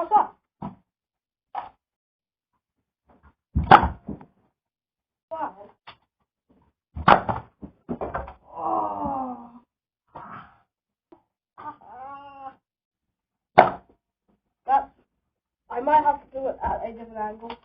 What's up? Wow. Oh. That's. I might have to do it at a different angle.